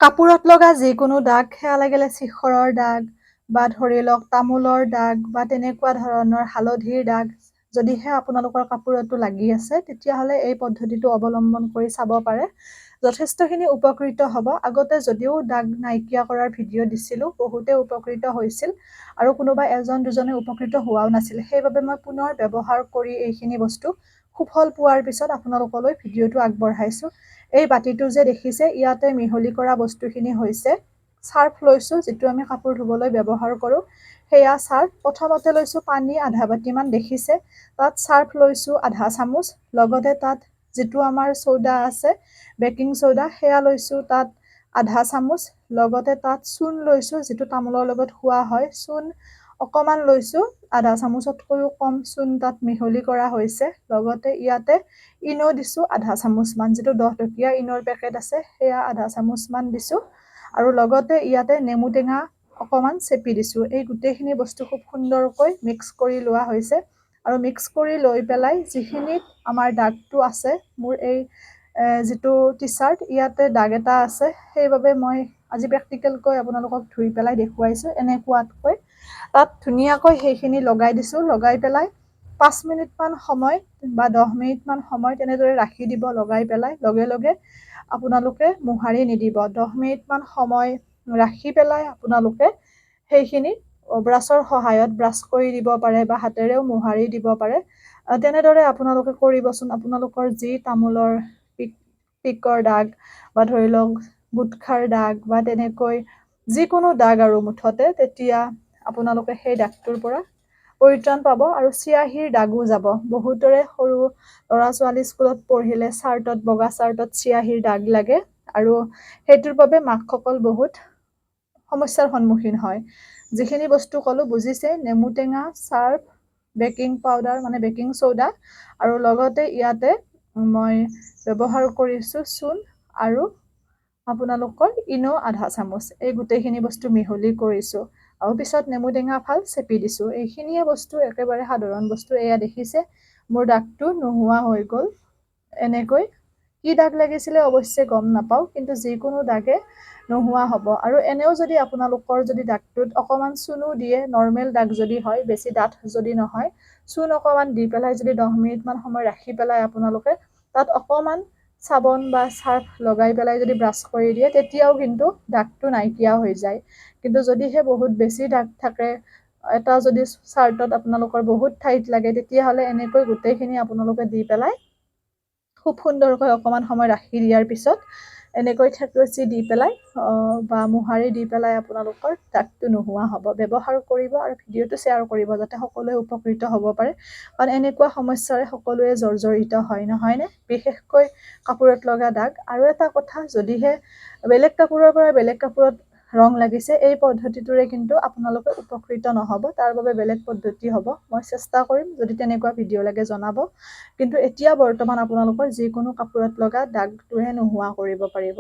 কাপোৰত লগা যিকোনো দাগ, সেয়া লাগিলে চিখৰৰ দাগ বা ধৰি লওক তামোলৰ দাগ বা তেনেকুৱা ধৰণৰ হালধিৰ দাগ, যদিহে আপোনালোকৰ কাপোৰতো লাগি আছে তেতিয়াহ'লে এই পদ্ধতিটো অৱলম্বন কৰি চাব পাৰে। যথেষ্টখিনি উপকৃত হ'ব। আগতে যদিও দাগ নাইকিয়া কৰাৰ ভিডিঅ' দিছিলোঁ, বহুতে উপকৃত হৈছিল আৰু কোনোবা এজন দুজনে উপকৃত হোৱাও নাছিল। সেইবাবে মই পুনৰ ব্যৱহাৰ কৰি এইখিনি বস্তু সুফল পোৱাৰ পিছত আপোনালোকলৈ ভিডিঅ'টো আগবঢ়াইছোঁ। এই বাতিটো যে দেখিছে, ইয়াতে মিহলি কৰা বস্তুখিনি হৈছে চাৰ্ফ লৈছোঁ, যিটো আমি কাপোৰ ধুবলৈ ব্যৱহাৰ কৰোঁ। সেয়া চাৰ্ফ। প্ৰথমতে লৈছোঁ পানী আধা বাতিমান দেখিছে, তাত চাৰ্ফ লৈছোঁ আধা চামুচ, লগতে তাত যিটো আমাৰ চ'ডা আছে, বেকিং চ'ডা, সেয়া লৈছোঁ তাত আধা চামুচ, লগতে তাত চূণ লৈছোঁ, যিটো তামোলৰ লগত খোৱা হয়। চূণ অকণমান লৈছোঁ, আধা চামুচতকৈও কম চূণ তাত মিহলি কৰা হৈছে। লগতে ইয়াতে ইনো দিছোঁ আধা চামুচমান, যিটো 10 টকীয়া ইনোৰ পেকেট আছে, সেয়া আধা চামুচমান দিছোঁ। আৰু লগতে ইয়াতে নেমু টেঙা অকণমান চেপি দিছোঁ। এই গোটেইখিনি বস্তু খুব সুন্দৰকৈ মিক্স কৰি লোৱা হৈছে আৰু মিক্স কৰি লৈ পেলাই যিখিনিত আমাৰ দাগটো আছে, মোৰ এই যিটো টি চাৰ্ট, ইয়াতে দাগ এটা আছে, সেইবাবে মই আজি প্ৰেক্টিকেলকৈ আপোনালোকক ধুই পেলাই দেখুৱাইছোঁ। এনেকুৱাকৈ তাত ধুনীয়াকৈ সেইখিনি লগাই দিছোঁ। লগাই পেলাই 5 মিনিটমান সময় বা 10 মিনিটমান সময় তেনেদৰে ৰাখি দিব। লগাই পেলাই লগে লগে আপোনালোকে মোহাৰি নিদিব। 10 মিনিটমান সময় ৰাখি পেলাই আপোনালোকে সেইখিনি ব্ৰাছৰ সহায়ত ব্ৰাছ কৰি দিব পাৰে বা হাতেৰেও মোহাৰি দিব পাৰে। তেনেদৰে আপোনালোকে কৰিবচোন। আপোনালোকৰ যি তামোলৰ পিকৰ দাগ বা ধৰি লওক গুটখাৰ দাগ বা তেনেকৈ যিকোনো দাগ আৰু মুঠতে, তেতিয়া আপোনালোকে সেই দাগটোৰ পৰা পৰিত্ৰাণ পাব আৰু চিয়াহীৰ দাগো যাব। বহুতৰে সৰু ল'ৰা-ছোৱালী স্কুলত পঢ়িলে চাৰ্টত, বগা চাৰ্টত চিয়াহীৰ দাগ লাগে আৰু সেইটোৰ বাবে মাকসকল বহুত সমস্যাৰ সন্মুখীন হয়। যিখিনি বস্তু ক'লোঁ বুজিছে, নেমু টেঙা, চাৰ্ফ, বেকিং পাউডাৰ মানে বেকিং চ'ডা আৰু লগতে ইয়াতে মই ব্যৱহাৰ কৰিছোঁ চূণ আৰু আপোনালোকৰ ইনো আধা চামুচ। এই গোটেইখিনি বস্তু মিহলি কৰিছোঁ আৰু পিছত নেমু টেঙা ফাল চেপি দিছোঁ। এইখিনিয়ে বস্তু, একেবাৰে সাধাৰণ বস্তু। এয়া দেখিছে মোৰ দাগটো নোহোৱা হৈ গ'ল। এনেকৈ কি দাগ লাগিছিলে অৱশ্যে গম নাপাওঁ, কিন্তু যিকোনো দাগে নোহোৱা হ'ব। আৰু এনেও যদি আপোনালোকৰ যদি দাগটোত অকণমান চূণো দিয়ে, নৰ্মেল দাগ যদি হয়, বেছি ডাঠ যদি নহয়, চূণ অকণমান দি পেলাই যদি 10 মিনিটমান সময় ৰাখি পেলাই আপোনালোকে তাত অকণমান চাবোন বা চাৰ্ফ লগাই পেলাই যদি ব্ৰাছ কৰি দিয়ে, তেতিয়াও কিন্তু দাগটো নাইকিয়া হৈ যায়। কিন্তু যদিহে বহুত বেছি দাগ থাকে, এটা যদি চাৰ্টত আপোনালোকৰ বহুত ঠাইত লাগে, তেতিয়াহ'লে এনেকৈ গোটেইখিনি আপোনালোকে দি পেলাই খুব সুন্দৰকৈ অকণমান সময় ৰাখি দিয়াৰ পিছত এনেকৈ থেকচি দি পেলাই বা মোহাৰি দি পেলাই আপোনালোকৰ দাগটো নোহোৱা হ'ব। ব্যৱহাৰ কৰিব আৰু ভিডিঅ'টো শ্বেয়াৰ কৰিব, যাতে সকলোৱে উপকৃত হ'ব পাৰে। কাৰণ এনেকুৱা সমস্যাৰে সকলোৱে জৰ্জৰিত হয়, নহয়নে? বিশেষকৈ কাপোৰত লগা দাগ। আৰু এটা কথা, যদিহে বেলেগ কাপোৰৰ পৰা বেলেগ কাপোৰত ৰং লাগিছে, এই পদ্ধতিটোৰে কিন্তু আপোনালোকে উপকৃত নহ'ব। তাৰ বাবে বেলেগ পদ্ধতি হ'ব। মই চেষ্টা কৰিম, যদি তেনেকুৱা ভিডিঅ' লাগে জনাব। কিন্তু এতিয়া বৰ্তমান আপোনালোকৰ যিকোনো কাপোৰত লগা দাগটোহে নোহোৱা কৰিব পাৰিব।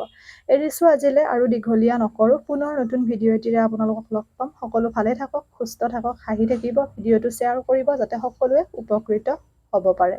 এৰিছোঁ আজিলৈ, আৰু দীঘলীয়া নকৰোঁ। পুনৰ নতুন ভিডিঅ' এটিৰে আপোনালোকক লগ পাম। সকলো ভালে থাকক, সুস্থ থাকক, হাঁহি থাকিব। ভিডিঅ'টো শ্বেয়াৰ কৰিব, যাতে সকলোৱে উপকৃত হ'ব পাৰে।